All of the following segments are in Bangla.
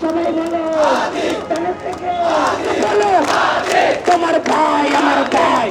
সবাই বলো বলো তোমার ভাই আমার ভাই।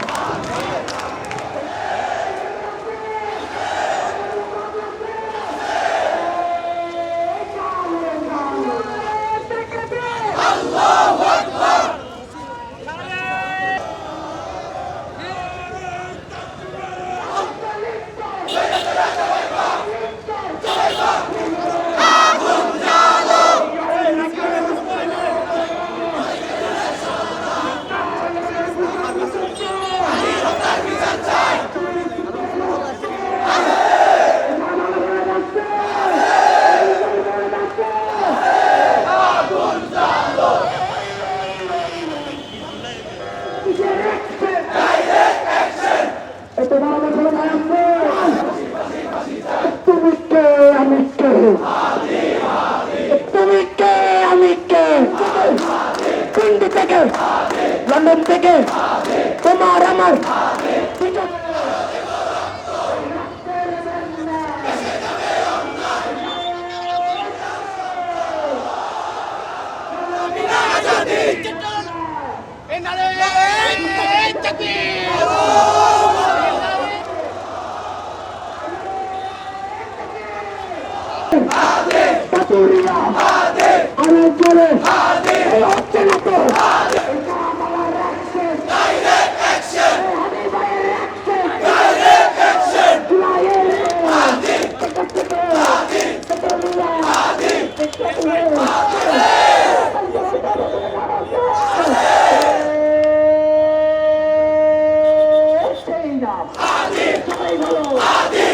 তুমি কে আমি কে, তুমি কে আমি কে, দিল্লি থেকে লন্ডন থেকে তোমার আমার অনেক জোরে হচ্ছে না তো সবাই বলো